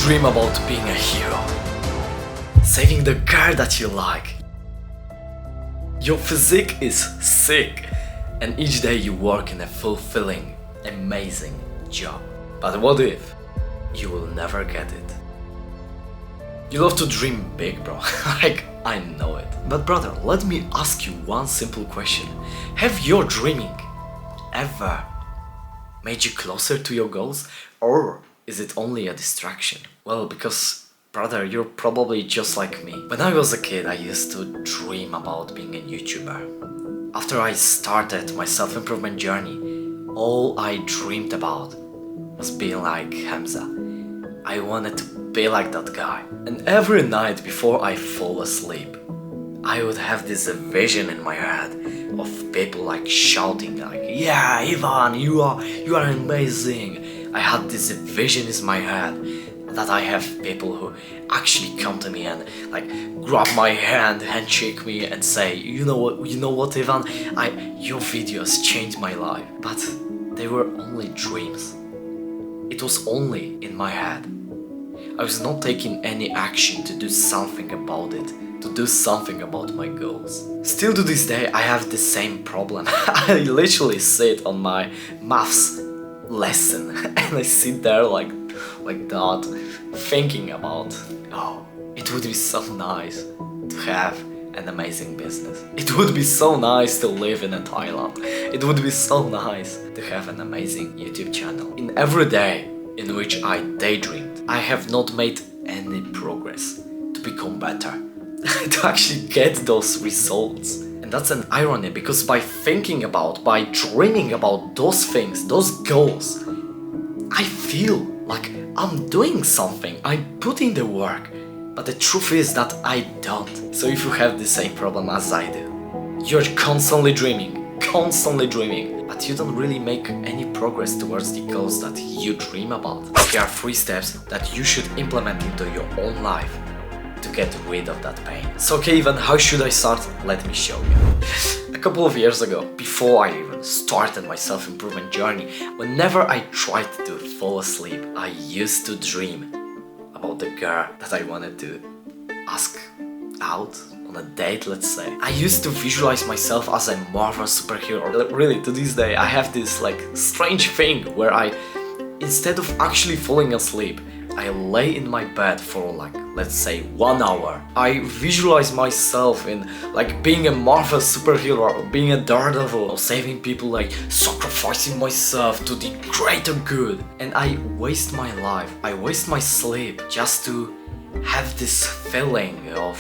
dream about being a hero, saving the girl that you like. Your physique is sick, and each day you work in a fulfilling, amazing job. But what if you will never get it? You love to dream big, bro. Like, I know it. But brother, let me ask you one simple question. Have your dreaming ever made you closer to your goals? Or is it only a distraction? Well, because brother, you're probably just like me. When I was a kid, I used to dream about being a YouTuber. After I started my self-improvement journey, all I dreamed about was being like Hamza. I wanted to be like that guy. And every night before I fall asleep, I would have this vision in my head of people like shouting like, "Yeah, Ivan, you are amazing." I had this vision in my head that I have people who actually come to me and like grab my hand, handshake me and say, you know what, Ivan, your videos changed my life. But they were only dreams. It was only in my head. I was not taking any action to do something about it, to do something about my goals. Still to this day, I have the same problem. I literally sit on my maths lesson and I sit there like that, thinking about, oh, it would be so nice to have an amazing business. It would be so nice to live in Thailand. It would be so nice to have an amazing YouTube channel. In every day in which I daydreamed, I have not made any progress to become better, to actually get those results. And that's an irony, because by dreaming about those things, those goals, I feel like I'm doing something, I'm putting the work, but the truth is that I don't. So if you have the same problem as I do, you're constantly dreaming, but you don't really make any progress towards the goals that you dream about. Here are 3 steps that you should implement into your own life to get rid of that pain. So okay, Ivan, how should I start? Let me show you. A couple of years ago, before I even started my self-improvement journey, whenever I tried to fall asleep, I used to dream about the girl that I wanted to ask out on a date, let's say. I used to visualize myself as a Marvel superhero. Really, to this day, I have this like strange thing where instead of actually falling asleep, I lay in my bed for like, let's say 1 hour. I visualize myself in like being a Marvel superhero, or being a daredevil, or saving people, like sacrificing myself to the greater good. And I waste my life, I waste my sleep just to have this feeling of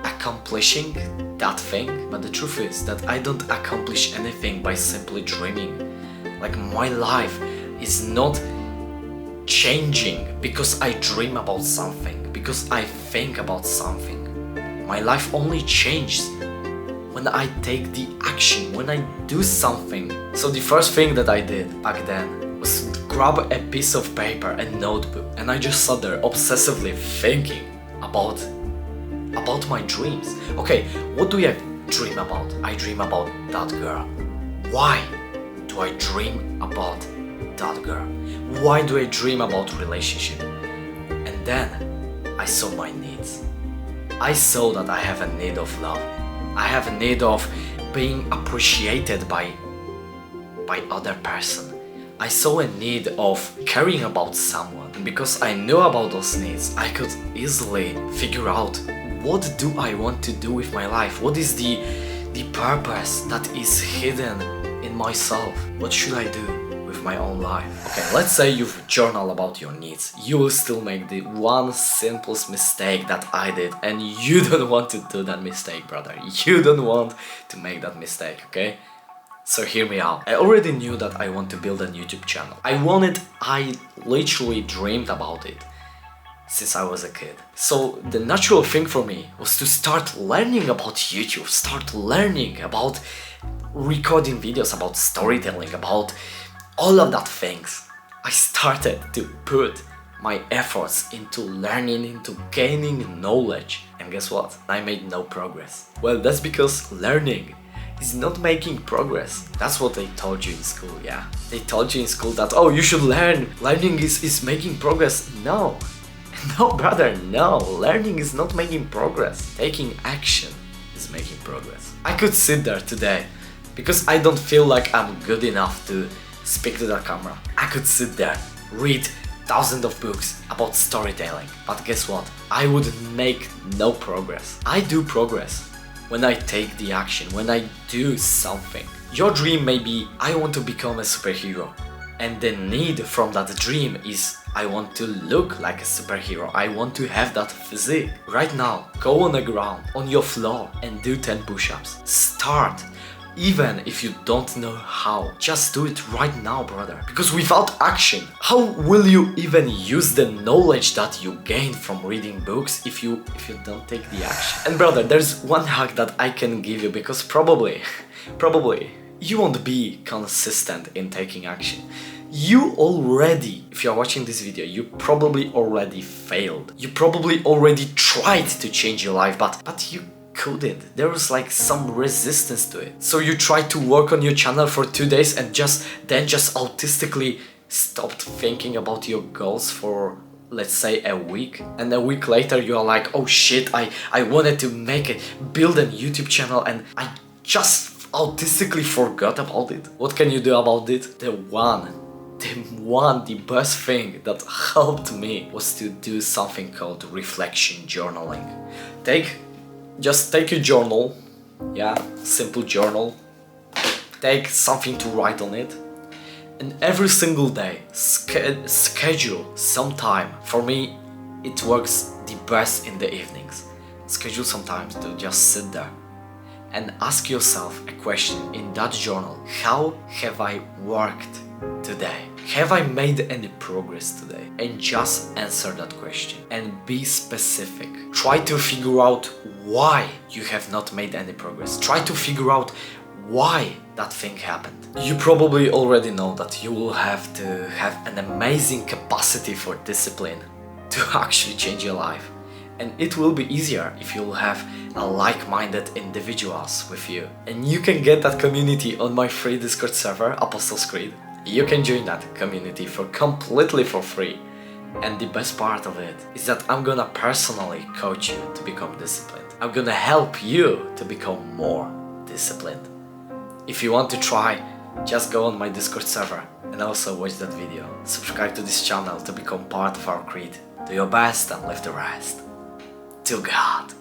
accomplishing that thing. But the truth is that I don't accomplish anything by simply dreaming. Like, my life is not changing because I dream about something, because I think about something. My life only changes when I take the action, when I do something. So the first thing that I did back then was grab a piece of paper and notebook, and I just sat there obsessively thinking about my dreams. Okay, what do I dream about? I dream about that girl. Why do I dream about that girl? Why do I dream about relationship? And then I saw my needs. I saw that I have a need of love. I have a need of being appreciated by other person. I saw a need of caring about someone. And because I knew about those needs, I could easily figure out, what do I want to do with my life? What is the purpose that is hidden in myself? What should I do with my own life? Okay, let's say you've journaled about your needs. You will still make the one simplest mistake that I did, and you don't want to do that mistake, brother. You don't want to make that mistake, okay? So hear me out. I already knew that I want to build a YouTube channel. I literally dreamed about it since I was a kid. So the natural thing for me was to start learning about YouTube, start learning about recording videos, about storytelling, about all of that things. I started to put my efforts into learning, into gaining knowledge. And guess what? I made no progress. Well, that's because learning is not making progress. That's what they told you in school, yeah? They told you in school that, oh, you should learn. Learning is making progress. No, No, brother, no. Learning is not making progress. Taking action is making progress. I could sit there today because I don't feel like I'm good enough to speak to the camera. I could sit there, read thousands of books about storytelling, but guess what? I would make no progress. I do progress when I take the action, when I do something. Your dream may be, I want to become a superhero, and the need from that dream is, I want to look like a superhero, I want to have that physique. Right now, go on the ground, on your floor, and do 10 push-ups. Start. Even if you don't know how, just do it right now, brother. Because without action, how will you even use the knowledge that you gain from reading books if you don't take the action? And brother, there's one hack that I can give you, because probably you won't be consistent in taking action. You already, if you're watching this video, you probably already failed. You probably already tried to change your life, but you couldn't. There was like some resistance to it. So you tried to work on your channel for 2 days and then just autistically stopped thinking about your goals for, let's say, a week. And a week later you are like, oh shit, I wanted to build a YouTube channel and I just autistically forgot about it. What can you do about it? The best thing that helped me was to do something called reflection journaling. Just take a journal, yeah, simple journal, take something to write on it, and every single day schedule some time. For me, it works the best in the evenings. Schedule some time to just sit there and ask yourself a question in that journal. How have I worked today? Have I made any progress today? And just answer that question and be specific. Try to figure out why you have not made any progress. Try to figure out why that thing happened. You probably already know that you will have to have an amazing capacity for discipline to actually change your life. And it will be easier if you'll have a like-minded individuals with you. And you can get that community on my free Discord server, Apostles Creed. You can join that community completely for free. And the best part of it is that I'm gonna personally coach you to become disciplined. I'm gonna help you to become more disciplined. If you want to try, just go on my Discord server and also watch that video. Subscribe to this channel to become part of our creed. Do your best and leave the rest to God.